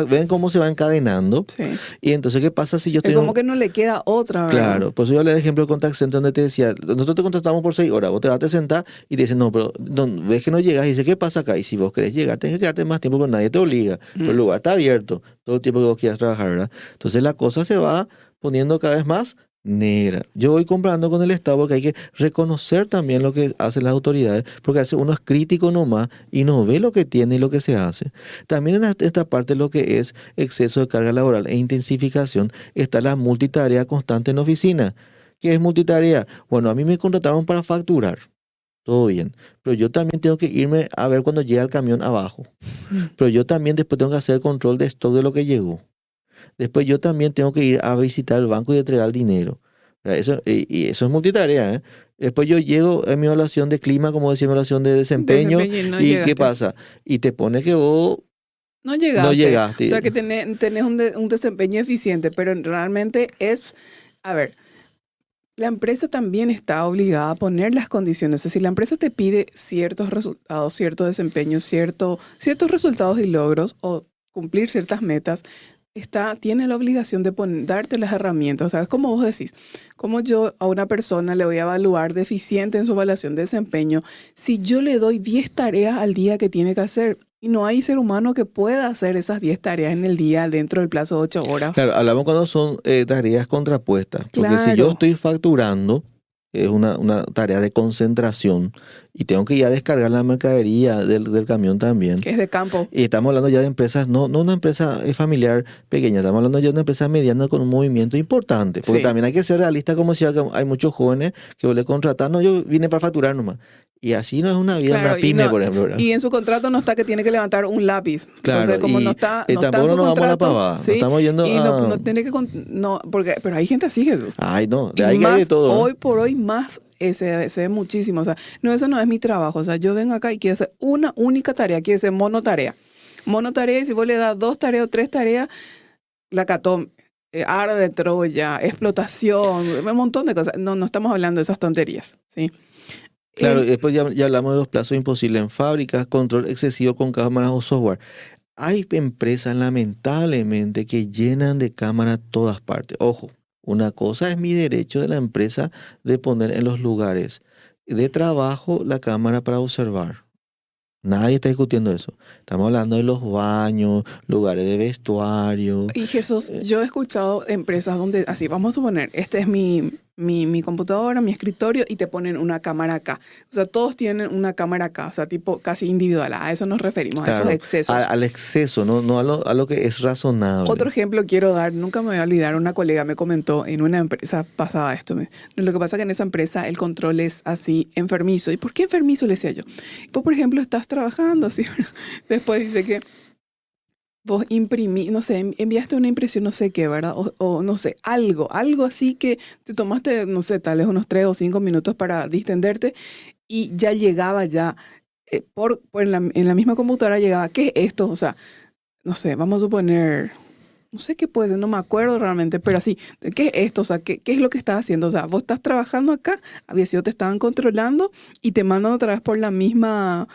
Ven cómo se va encadenando. Sí. Y entonces, ¿qué pasa si yo Es estoy... como que no le queda otra, ¿verdad? Claro, pues yo hablé del ejemplo de Contact Center donde te decía, nosotros te contratamos por 6 horas, vos te vas a sentar y te dicen, no, pero ves que no llegas y dice, ¿qué pasa acá? Y si vos querés llegar, tenés que quedarte más tiempo, pero nadie te obliga, pero el lugar está abierto todo el tiempo que vos quieras trabajar, ¿verdad? Entonces la cosa se va poniendo cada vez más negra. Yo voy comparando con el Estado porque hay que reconocer también lo que hacen las autoridades, porque a veces uno es crítico nomás y no ve lo que tiene y lo que se hace. También en esta parte lo que es exceso de carga laboral e intensificación está la multitarea constante en oficina. ¿Qué es multitarea? Bueno, a mí me contrataron para facturar. Todo bien, pero yo también tengo que irme a ver cuando llega el camión abajo. Pero yo también después tengo que hacer el control de stock de lo que llegó. Después yo también tengo que ir a visitar el banco y entregar el dinero. ¿Verdad? Eso, y eso es multitarea, ¿eh? Después yo llego en mi evaluación de clima, como decía, mi evaluación de desempeño. Desempeño y no ¿Y qué llegaste. pasa? Y te pone que vos No llegaste. no O llegaste. sea, que tenés un desempeño eficiente, pero realmente es, a ver, la empresa también está obligada a poner las condiciones. Es decir, la empresa te pide ciertos resultados, cierto desempeño, ciertos resultados y logros o cumplir ciertas metas. Tiene la obligación de darte las herramientas. O sea, es como vos decís, como yo a una persona le voy a evaluar deficiente en su evaluación de desempeño si yo le doy 10 tareas al día que tiene que hacer. Y no hay ser humano que pueda hacer esas 10 tareas en el día dentro del plazo de 8 horas. Claro, hablamos cuando son tareas contrapuestas. Porque si yo Claro. estoy facturando, es una tarea de concentración y tengo que ya descargar la mercadería del camión también. Que es de campo. Y estamos hablando ya de empresas, no una empresa familiar pequeña, estamos hablando ya de una empresa mediana con un movimiento importante. Porque Sí. también hay que ser realista, como decía, que hay muchos jóvenes que le contratan, no, yo vine para facturar nomás. Y así no es una vida, Claro, una pyme, por ejemplo, ¿verdad? y en su contrato no está que tiene que levantar un lápiz. Claro, Entonces, como no y está en tampoco su nos vamos a la contrato, pavada, ¿sí? no estamos yendo Y a... no tiene que... pero hay gente así, Jesús. Ay, no, Y de ahí que hay de todo, ¿no? hoy por hoy más se ve muchísimo. O sea, no, eso no es mi trabajo. O sea, yo vengo acá y quiero hacer una única tarea, quiero hacer monotarea. Monotarea, y si vos le das 2 tareas o 3 tareas, la cató. Ara de Troya, explotación, un montón de cosas. No estamos hablando de esas tonterías, ¿sí? Claro, y después ya hablamos de los plazos imposibles en fábricas, control excesivo con cámaras o software. Hay empresas lamentablemente que llenan de cámaras todas partes. Ojo, una cosa es mi derecho de la empresa de poner en los lugares de trabajo la cámara para observar. Nadie está discutiendo eso. Estamos hablando de los baños, lugares de vestuario. Y Jesús, yo he escuchado empresas donde, así, vamos a suponer, este es mi computadora, mi escritorio, y te ponen una cámara acá. O sea, todos tienen una cámara acá, o sea, tipo casi individual. A eso nos referimos, a esos Claro, excesos. al exceso, no a lo que es razonable. Otro ejemplo quiero dar, nunca me voy a olvidar, una colega me comentó en una empresa pasaba esto. Lo que pasa es que en esa empresa el control es así enfermizo. ¿Y por qué enfermizo? Le decía yo. Pues, por ejemplo, estás trabajando así. Después dice que vos imprimí, no sé, enviaste una impresión, no sé qué, ¿verdad? O no sé, algo así que te tomaste, no sé, tal vez unos 3 o 5 minutos para distenderte y ya llegaba en la misma computadora llegaba, ¿qué es esto? O sea, no sé, vamos a suponer, no sé qué puede ser, no me acuerdo realmente, pero así, ¿qué es esto? O sea, ¿qué es lo que estás haciendo? O sea, vos estás trabajando acá, había sido, te estaban controlando y te mandan otra vez por la misma,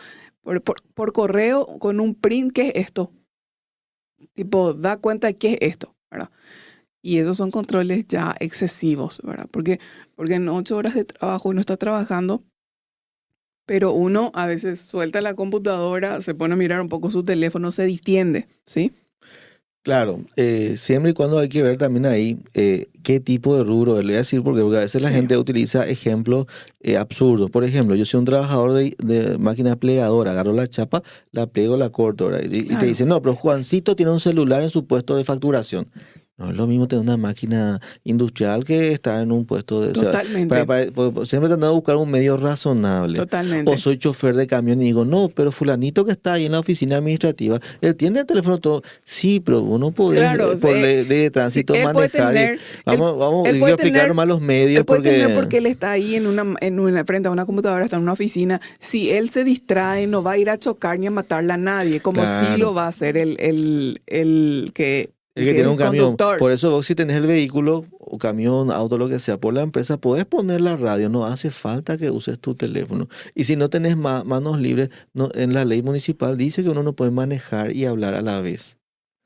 por correo con un print, ¿qué es esto? Tipo, da cuenta de qué es esto, ¿verdad? Y esos son controles ya excesivos, ¿verdad? Porque en 8 horas de trabajo uno está trabajando, pero uno a veces suelta la computadora, se pone a mirar un poco su teléfono, se distiende, ¿sí? Claro, siempre y cuando hay que ver también ahí qué tipo de rubro, le voy a decir porque a veces la Sí. gente utiliza ejemplos absurdos. Por ejemplo, yo soy un trabajador de máquina plegadora, agarro la chapa, la pliego, la corto, ¿verdad? Y te Claro. dicen, no, pero Juancito tiene un celular en su puesto de facturación. No es lo mismo tener una máquina industrial que estar en un puesto de... Totalmente. Siempre tratando de buscar un medio razonable. Totalmente. O soy chofer de camión y digo, no, pero fulanito que está ahí en la oficina administrativa, él tiene el teléfono todo. Sí, pero uno puede, Claro, por ley de sí, tránsito, él puede manejar. tener, Vamos, él hay que puede explicar tener, nomás los él medios puede tener porque... porque él está ahí frente a una computadora, está en una oficina. Si él se distrae, no va a ir a chocar ni a matarle a nadie, como sí Claro. lo va a hacer el que El que es tiene el un camión. conductor. Por eso vos si tenés el vehículo, o camión, auto, lo que sea, por la empresa, podés poner la radio. No hace falta que uses tu teléfono. Y si no tenés manos libres, no, en la ley municipal dice que uno no puede manejar y hablar a la vez.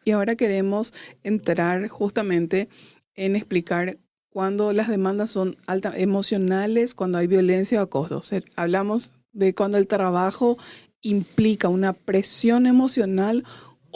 Y ahora queremos entrar justamente en explicar cuando las demandas son emocionales, cuando hay violencia o acoso. O sea, hablamos de cuando el trabajo implica una presión emocional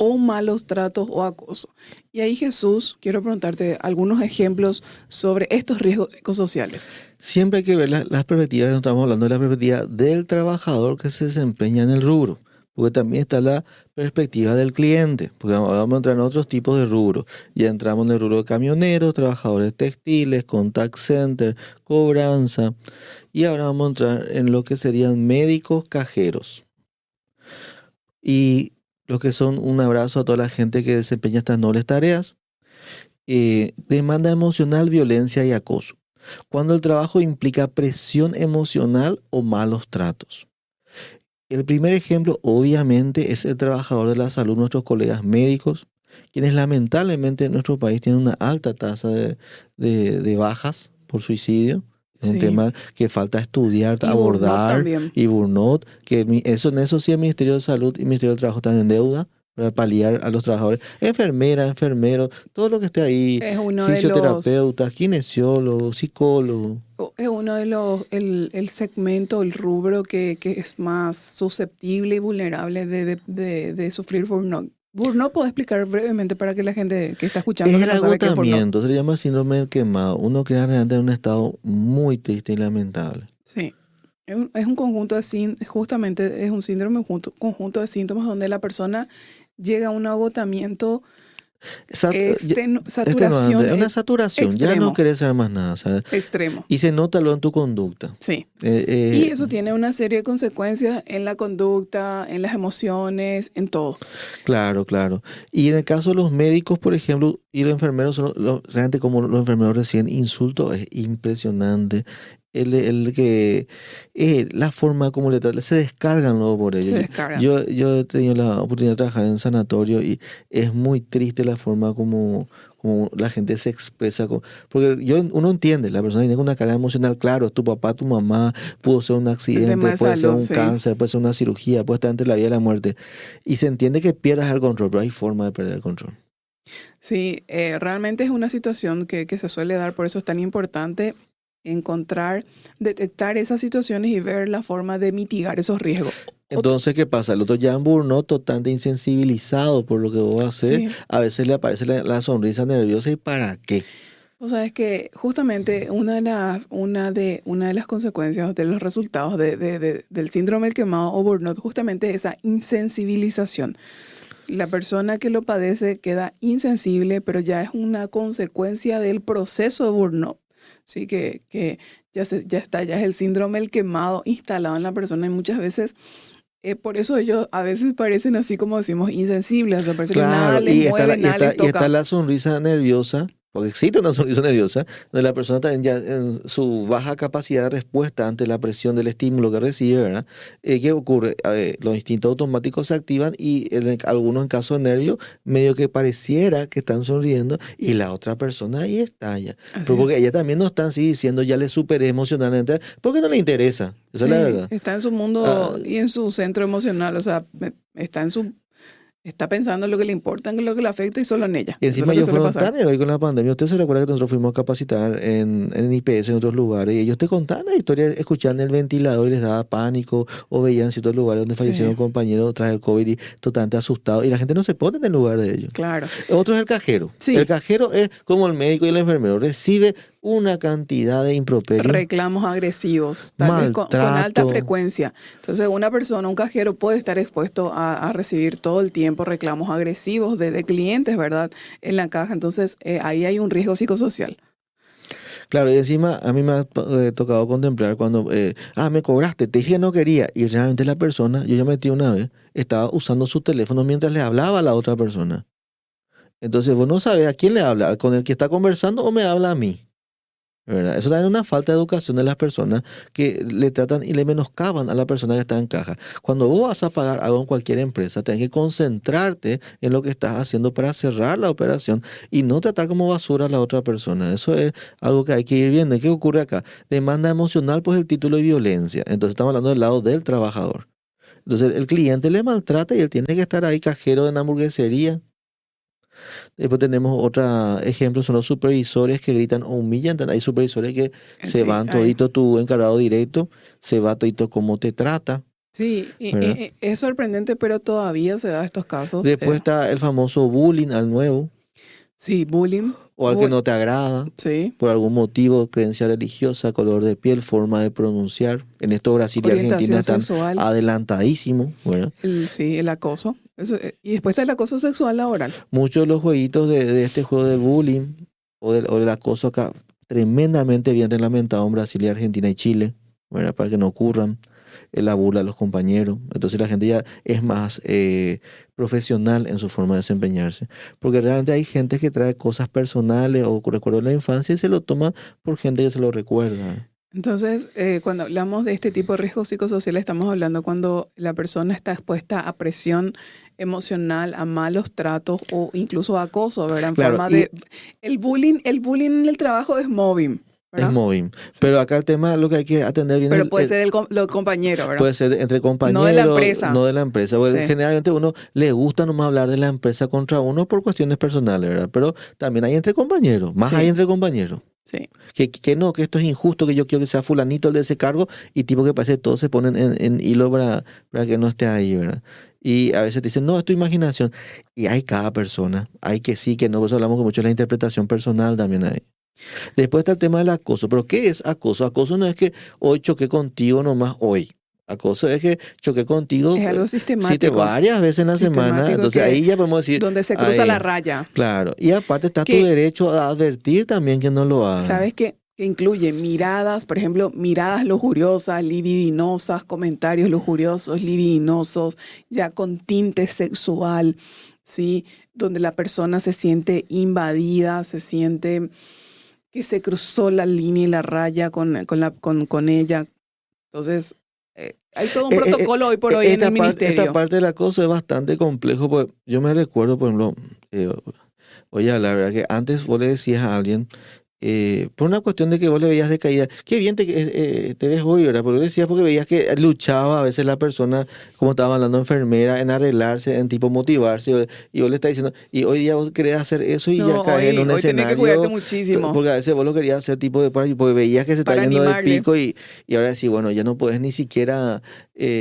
o malos tratos o acoso. Y ahí, Jesús, quiero preguntarte algunos ejemplos sobre estos riesgos psicosociales. Siempre hay que ver las perspectivas, no estamos hablando de la perspectiva del trabajador que se desempeña en el rubro, porque también está la perspectiva del cliente, porque vamos a entrar en otros tipos de rubros. Ya entramos en el rubro de camioneros, trabajadores textiles, contact center, cobranza, y ahora vamos a entrar en lo que serían médicos cajeros. Y los que son un abrazo a toda la gente que desempeña estas nobles tareas. Demanda emocional, violencia y acoso. Cuando el trabajo implica presión emocional o malos tratos. El primer ejemplo, obviamente, es el trabajador de la salud, nuestros colegas médicos, quienes lamentablemente en nuestro país tienen una alta tasa de bajas por suicidio. Es un Sí. tema que falta estudiar, Y burnout abordar, también. y burnout, que en eso sí el Ministerio de Salud y el Ministerio del Trabajo están en deuda para paliar a los trabajadores. Enfermeras, enfermeros, todo lo que esté ahí, Es uno de los, fisioterapeutas, kinesiólogos, psicólogos. es uno de el segmento, el rubro que es más susceptible y vulnerable de sufrir burnout. Burnout, ¿puedo explicar brevemente para que la gente que está escuchando Es que el no sabe qué es burnout? agotamiento, se le llama síndrome del quemado. Uno queda realmente en un estado muy triste y lamentable. Sí, es un conjunto de justamente es un síndrome, un conjunto de síntomas donde la persona llega a un agotamiento, saturación Es una saturación, ya no extremo, querés saber más nada, ¿sabes? extremo. Y se nota luego en tu conducta. Sí. Eh, Y eh, eso tiene una serie de consecuencias en la conducta, en las emociones, en todo. Claro, claro. Y en el caso de los médicos, por ejemplo, y los enfermeros, realmente como los enfermeros reciben insultos, es impresionante. La forma como se descargan luego por Se ello. descargan. Yo he tenido la oportunidad de trabajar en sanatorio y es muy triste la forma como la gente se expresa. Porque uno entiende, la persona tiene una carga emocional, claro, es tu papá, tu mamá, pudo ser un El accidente, tema de puede ser salud, un sí. cáncer, puede ser una cirugía, puede estar entre la vida y la muerte. Y se entiende que pierdas el control, pero hay forma de perder el control. Sí, realmente es una situación que se suele dar, por eso es tan importante detectar esas situaciones y ver la forma de mitigar esos riesgos. Entonces, ¿qué pasa? El otro ya en burnout, totalmente insensibilizado por lo que vos haces, Sí. a veces le aparece la sonrisa nerviosa. ¿Y para qué? O sea, es que justamente una de las consecuencias de los resultados del síndrome del quemado o burnout, justamente esa insensibilización. La persona que lo padece queda insensible, pero ya es una consecuencia del proceso de burnout. Sí, que ya es el síndrome del quemado instalado en la persona y muchas veces, por eso ellos a veces parecen así como decimos insensibles, o sea, parece que nada Claro, les mueve, nada les y está toca. la sonrisa nerviosa, porque existe una sonrisa nerviosa, donde la persona también ya en su baja capacidad de respuesta ante la presión del estímulo que recibe, ¿verdad? ¿Qué ocurre? Los instintos automáticos se activan y algunos en caso de nervio, medio que pareciera que están sonriendo y la otra persona ahí estalla. Así Pero porque es. ella también no está así diciendo ya le superé emocionalmente, porque no le interesa, esa es la Sí, verdad. está en su Ah, mundo y en su centro emocional, o sea, está pensando en lo que le importa, en lo que le afecta y solo en ella. Y Eso es encima lo que ellos suele fueron pasar. tan heroicos con la pandemia. Usted se recuerda que nosotros fuimos a capacitar en IPS en otros lugares y ellos te contaban la historia, escuchaban el ventilador y les daba pánico o veían ciertos lugares donde fallecieron Sí, compañeros tras el COVID y totalmente asustados y la gente no se pone en el lugar de ellos. claro. Otro es el cajero. El Sí, cajero es como el médico y el enfermero, recibe una cantidad de improperios, Reclamos agresivos, tal vez con alta maltrato. frecuencia. Entonces, una persona, un cajero puede estar expuesto a recibir todo el tiempo reclamos agresivos de clientes, ¿verdad? En la caja. Entonces, ahí hay un riesgo psicosocial. Claro, y encima a mí me ha tocado contemplar cuando, me cobraste, te dije que no quería, y realmente la persona, yo ya metí una vez, estaba usando su teléfono mientras le hablaba a la otra persona. Entonces vos no sabes a quién le habla, con el que está conversando o me habla a mí. ¿Verdad? Eso también es una falta de educación de las personas que le tratan y le menoscaban a la persona que está en caja. Cuando vos vas a pagar algo en cualquier empresa, tenés que concentrarte en lo que estás haciendo para cerrar la operación y no tratar como basura a la otra persona. Eso es algo que hay que ir viendo. ¿Y qué ocurre acá? Demanda emocional, pues el título de violencia. Entonces estamos hablando del lado del trabajador. Entonces el cliente le maltrata y él tiene que estar ahí cajero de una hamburguesería. Después tenemos otro ejemplo, son los supervisores que gritan o humillan. Hay supervisores que se Sí, van todito, tu encargado directo, se va todito cómo te trata, sí, ¿verdad? es sorprendente, pero todavía se da estos casos. Después está el famoso bullying al nuevo, Sí, bullying. o al que no te agrada, Sí, por algún motivo, creencia religiosa, color de piel, forma de pronunciar. En esto Brasil y Argentina orientación están sexual, adelantadísimos, ¿verdad? sí, el acoso. Y después está el acoso sexual laboral. Muchos de los jueguitos de este juego del bullying o del acoso acá, tremendamente bien reglamentado en Brasil y Argentina y Chile, ¿verdad? Para que no ocurran la burla a los compañeros. Entonces la gente ya es más profesional en su forma de desempeñarse. Porque realmente hay gente que trae cosas personales o recuerdos de la infancia y se lo toma por gente que se lo recuerda. Entonces, cuando hablamos de este tipo de riesgos psicosociales, estamos hablando cuando la persona está expuesta a presión emocional, a malos tratos o incluso a acoso, ¿verdad? En Claro, forma y de... El bullying en el trabajo es mobbing, es ¿verdad? móvil. Sí. Pero acá el tema, lo que hay que atender bien es Pero puede ser los compañeros, ¿verdad? puede ser entre No de la compañeros, empresa. no de la empresa. Porque Sí, generalmente uno le gusta nomás hablar de la empresa contra uno por cuestiones personales, ¿verdad? Pero también hay entre compañeros, más hay sí, entre compañeros. sí. Que no, que esto es injusto, que yo quiero que sea fulanito el de ese cargo y tipo que parece que todos se ponen en hilo para que no esté ahí, ¿verdad? Y a veces te dicen, no, es tu imaginación. Y hay cada persona, hay que sí, que no, por eso hablamos que mucho de la interpretación personal también hay. Después está el tema del acoso. ¿Pero qué es acoso? Acoso no es que hoy choqué contigo nomás hoy. Acoso es que choqué contigo, Es algo sí, sistemático, varias veces en la semana. sistemático Entonces que ahí ya podemos decir, donde se cruza la ahí, raya. claro. Y aparte está tu Que derecho a advertir también que no lo hagan. ¿Sabes qué? Que incluye miradas, por ejemplo, miradas lujuriosas, libidinosas, comentarios lujuriosos, libidinosos, ya con tinte sexual, ¿sí? Donde la persona se siente invadida, se siente que se cruzó la línea y la raya con ella. Entonces, hay todo un protocolo hoy por hoy en el Esta ministerio. parte del acoso es bastante complejo, porque yo me recuerdo, por ejemplo, oye, la verdad que antes vos le decías a alguien, por una cuestión de que vos le veías de caída, qué bien te ves hoy, ¿verdad? Porque decías porque veías que luchaba a veces la persona, como estaba hablando, enfermera, en arreglarse, en tipo motivarse, y vos le estás diciendo, y hoy día vos querés hacer eso y ya No, caes en un hoy tenés que cuidarte escenario, muchísimo porque a veces vos lo querías hacer tipo de porque veías que se está para yendo de animarle, pico y ahora sí, bueno, ya no puedes ni siquiera...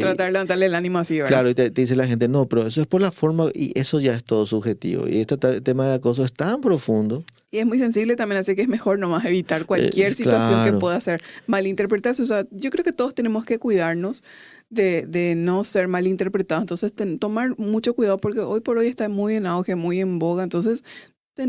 tratar de levantarle el ánimo así, ¿verdad? Claro, y te dice la gente, no, pero eso es por la forma y eso ya es todo subjetivo. Y este tema de acoso es tan profundo. Y es muy sensible también, así que es mejor nomás evitar cualquier situación que Claro, pueda ser malinterpretarse. O sea, yo creo que todos tenemos que cuidarnos de no ser malinterpretados. Entonces, tomar mucho cuidado porque hoy por hoy está muy en auge, muy en boga. Entonces,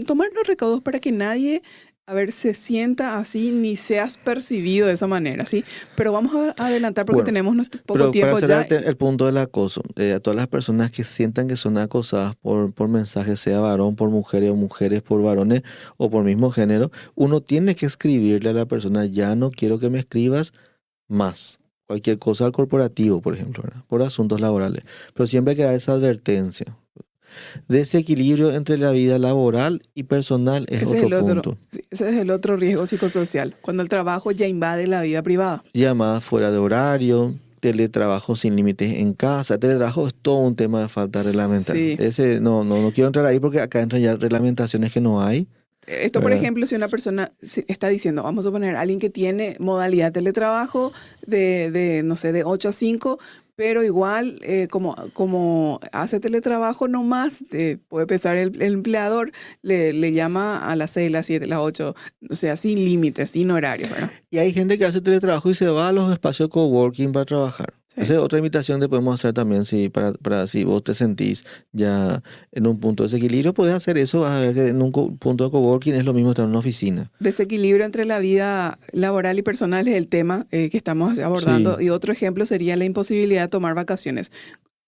tomar los recaudos para que nadie, a ver, se sienta así ni seas percibido de esa manera, ¿sí? Pero vamos a adelantar porque bueno, tenemos nuestro poco pero para tiempo cerrar ya. el punto del acoso, a todas las personas que sientan que son acosadas por mensajes, sea varón por mujeres o mujeres por varones o por mismo género, uno tiene que escribirle a la persona, ya no quiero que me escribas más. Cualquier cosa al corporativo, por ejemplo, ¿verdad? Por asuntos laborales. Pero siempre hay que dar esa advertencia. Desequilibrio entre la vida laboral y personal es Ese es otro el otro, punto. sí, ese es el otro riesgo psicosocial, cuando el trabajo ya invade la vida privada. Llamadas fuera de horario, teletrabajo sin límites en casa. Teletrabajo es todo un tema de falta reglamentaria. Sí. Ese no quiero entrar ahí porque acá entran ya reglamentaciones que no hay, Esto, por ¿verdad? ejemplo, si una persona está diciendo, vamos a poner alguien que tiene modalidad de teletrabajo no sé, de 8 a 5, pero igual, como hace teletrabajo nomás, puede pensar el empleador, le llama a las 6, las 7, las 8, o sea, sin límites, sin horarios, ¿verdad? Y hay gente que hace teletrabajo y se va a los espacios coworking para trabajar. Sí. Esa es otra invitación que podemos hacer también, si para si vos te sentís ya en un punto de desequilibrio, podés hacer eso. Vas a ver que en un punto de coworking es lo mismo estar en una oficina. Desequilibrio entre la vida laboral y personal es el tema que estamos abordando. Sí. Y otro ejemplo sería la imposibilidad de tomar vacaciones.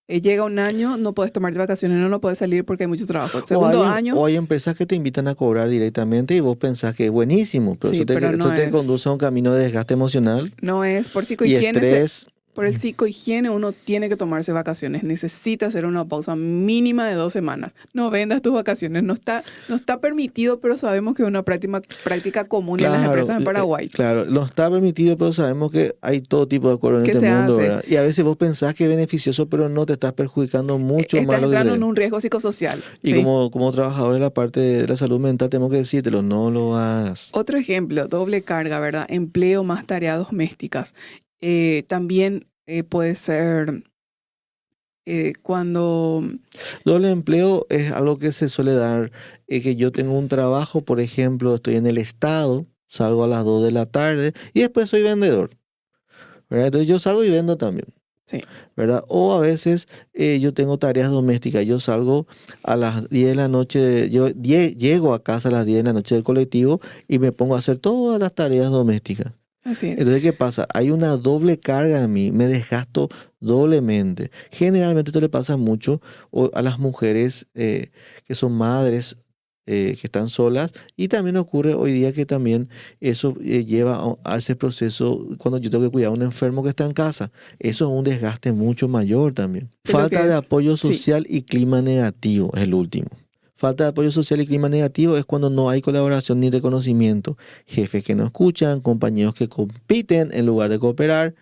Llega un año, no puedes tomarte vacaciones, no puedes salir porque hay mucho trabajo. Segundo año, O hay empresas que te invitan a cobrar directamente y vos pensás que es buenísimo, pero sí, pero no eso te es. conduce a un camino de desgaste emocional No es por y psicohigiene. estrés. Por el psicohigiene uno tiene que tomarse vacaciones. Necesita hacer una pausa mínima de 2 semanas. No vendas tus vacaciones. No está permitido, pero sabemos que es una práctica común en las empresas en Paraguay. Claro, no está permitido, pero sabemos que hay todo tipo de acuerdos en ¿Qué este se mundo, hace? ¿verdad? Y a veces vos pensás que es beneficioso, pero no, te estás perjudicando mucho más Estás lo que entrando en crees. un riesgo psicosocial. Y ¿sí? como trabajador de la parte de la salud mental, tengo que decírtelo, no lo hagas. Otro ejemplo, doble carga, ¿verdad? Empleo más tareas domésticas. También puede ser cuando... Doble empleo es algo que se suele dar, que yo tengo un trabajo, por ejemplo, estoy en el estado, salgo a las 2 de la tarde y después soy vendedor, ¿verdad? Entonces yo salgo y vendo también, Sí, ¿verdad? O a veces yo tengo tareas domésticas, yo salgo a las 10 de la noche, llego a casa a las 10 de la noche del colectivo y me pongo a hacer todas las tareas domésticas. así es. Entonces, ¿qué pasa? Hay una doble carga a mí, me desgasto doblemente. Generalmente esto le pasa mucho a las mujeres que son madres, que están solas, y también ocurre hoy día que también eso lleva a ese proceso cuando yo tengo que cuidar a un enfermo que está en casa. Eso es un desgaste mucho mayor también. Es lo Falta que de es. apoyo Sí, social y clima negativo es el último. Falta de apoyo social y clima negativo es cuando no hay colaboración ni reconocimiento. Jefes que no escuchan, compañeros que compiten en lugar de cooperar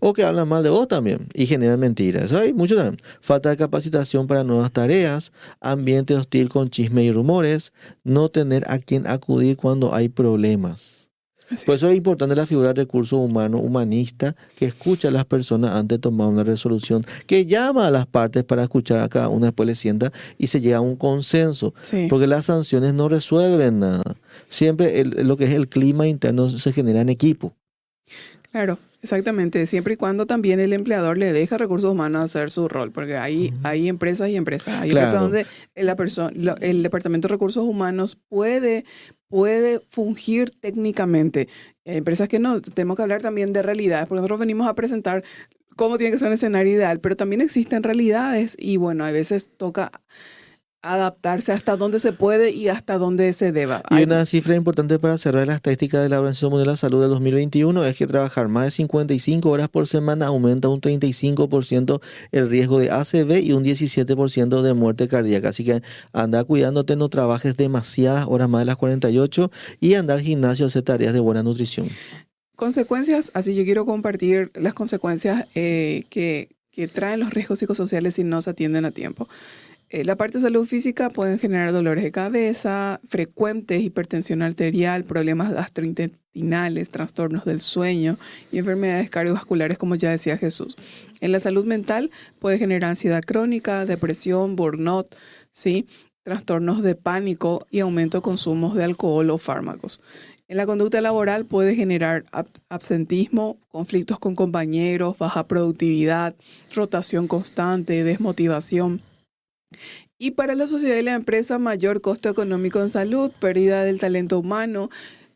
o que hablan mal de vos también y generan mentiras. Eso hay mucho también. Falta de capacitación para nuevas tareas, ambiente hostil con chisme y rumores, no tener a quien acudir cuando hay problemas. así Por es. eso es importante la figura de recursos humanos humanista que escucha a las personas antes de tomar una resolución, que llama a las partes para escuchar a cada una, después le sienta y se llega a un consenso, Sí, porque las sanciones no resuelven nada. Siempre lo que es el clima interno se genera en equipo. claro, exactamente. Siempre y cuando también el empleador le deja a recursos humanos hacer su rol, porque hay empresas y empresas. Hay empresas Claro. donde el Departamento de Recursos Humanos puede fungir técnicamente. Hay empresas que no. Tenemos que hablar también de realidades, porque nosotros venimos a presentar cómo tiene que ser un escenario ideal, pero también existen realidades y bueno, a veces toca adaptarse hasta donde se puede y hasta donde se deba. Y una cifra importante para cerrar la estadística de la Organización Mundial de la Salud del 2021 es que trabajar más de 55 horas por semana aumenta un 35% el riesgo de ACV y un 17% de muerte cardíaca. Así que anda cuidándote, no trabajes demasiadas horas más de las 48 y anda al gimnasio a hacer tareas de buena nutrición. Consecuencias, así yo quiero compartir las consecuencias que traen los riesgos psicosociales si no se atienden a tiempo. La parte de salud física pueden generar dolores de cabeza, frecuentes hipertensión arterial, problemas gastrointestinales, trastornos del sueño y enfermedades cardiovasculares, como ya decía Jesús. En la salud mental puede generar ansiedad crónica, depresión, burnout, ¿sí? Trastornos de pánico y aumento de consumos de alcohol o fármacos. En la conducta laboral puede generar absentismo, conflictos con compañeros, baja productividad, rotación constante, desmotivación. Y para la sociedad y la empresa, mayor costo económico en salud, pérdida del talento humano,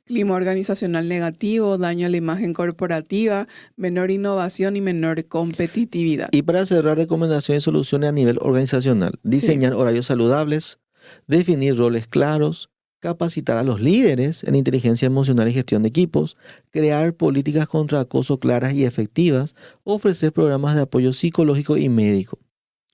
clima organizacional negativo, daño a la imagen corporativa, menor innovación y menor competitividad. Y para cerrar, recomendaciones y soluciones a nivel organizacional. Diseñar horarios saludables, definir roles claros, capacitar a los líderes en inteligencia emocional y gestión de equipos, crear políticas contra acoso claras y efectivas, ofrecer programas de apoyo psicológico y médico.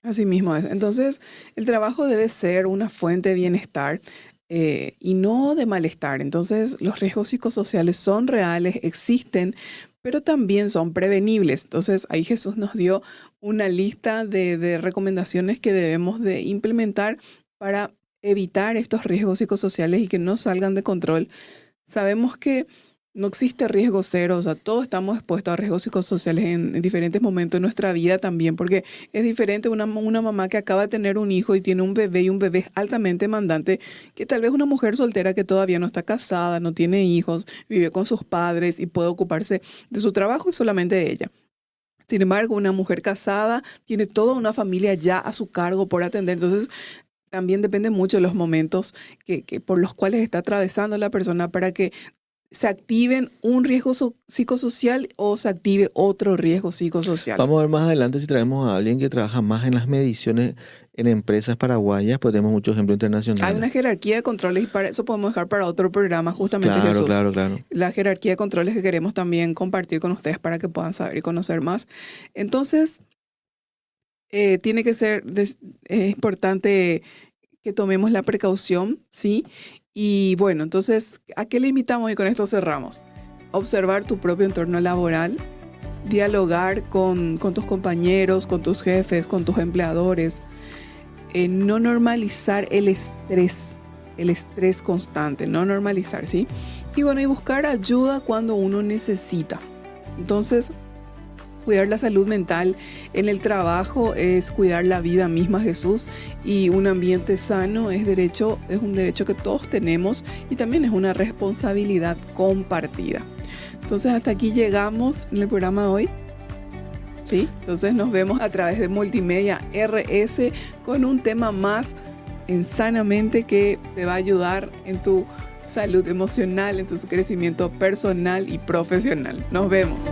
Así mismo es. Entonces, el trabajo debe ser una fuente de bienestar y no de malestar. Entonces, los riesgos psicosociales son reales, existen, pero también son prevenibles. Entonces, ahí Jesús nos dio una lista de recomendaciones que debemos de implementar para evitar estos riesgos psicosociales y que no salgan de control. Sabemos que No existe riesgo cero, o sea, todos estamos expuestos a riesgos psicosociales en diferentes momentos de nuestra vida también, porque es diferente una mamá que acaba de tener un hijo y tiene un bebé y un bebé es altamente demandante, que tal vez una mujer soltera que todavía no está casada, no tiene hijos, vive con sus padres y puede ocuparse de su trabajo y solamente de ella. Sin embargo, una mujer casada tiene toda una familia ya a su cargo por atender, entonces también depende mucho de los momentos por los cuales está atravesando la persona para que se activen un riesgo psicosocial o se active otro riesgo psicosocial. Vamos a ver más adelante si traemos a alguien que trabaja más en las mediciones en empresas paraguayas, pues tenemos muchos ejemplos Hay internacionales. una jerarquía de controles y para eso podemos dejar para otro programa justamente, Claro, Jesús. claro. La jerarquía de controles que queremos también compartir con ustedes para que puedan saber y conocer más. Entonces, tiene que ser importante que tomemos la precaución, ¿sí? Y bueno, entonces, ¿a qué le invitamos? Y con esto cerramos. Observar tu propio entorno laboral, dialogar con tus compañeros, con tus jefes, con tus empleadores, no normalizar el estrés constante, no normalizar, ¿sí? Y bueno, y buscar ayuda cuando uno necesita. Entonces, cuidar la salud mental en el trabajo es cuidar la vida misma, Jesús, y un ambiente sano es un derecho que todos tenemos y también es una responsabilidad compartida. Entonces hasta aquí llegamos en el programa de hoy. ¿Sí? Entonces nos vemos a través de Multimedia RS con un tema más en Sanamente que te va a ayudar en tu salud emocional, en tu crecimiento personal y profesional. Nos vemos.